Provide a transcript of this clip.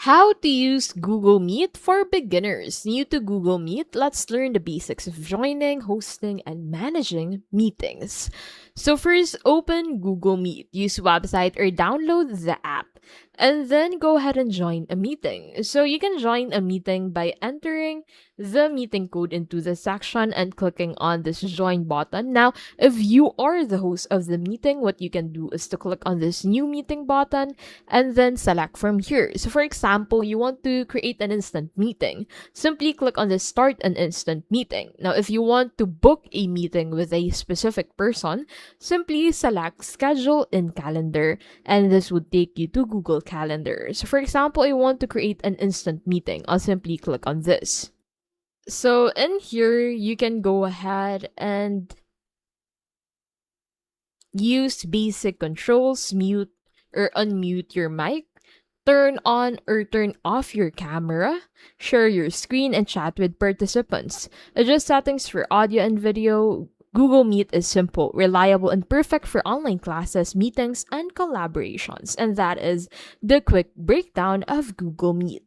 How to use Google Meet for beginners. New to Google Meet, let's learn the basics of joining, hosting, and managing meetings. So first, open Google Meet. Use website or download the app. And then go ahead and join a meeting. So you can join a meeting by entering the meeting code into the section and clicking on this join button. Now, if you are the host of the meeting, what you can do is to click on this new meeting button and then select from here. So for example, you want to create an instant meeting. Simply click on the start an instant meeting. Now, if you want to book a meeting with a specific person, simply select schedule in calendar and this would take you to Google Calendar. So for example, I want to create an instant meeting. I'll simply click on this. So in here, you can go ahead and use basic controls, mute or unmute your mic, turn on or turn off your camera, share your screen, and chat with participants. Adjust settings for audio and video. Google Meet is simple, reliable, and perfect for online classes, meetings, and collaborations. And that is the quick breakdown of Google Meet.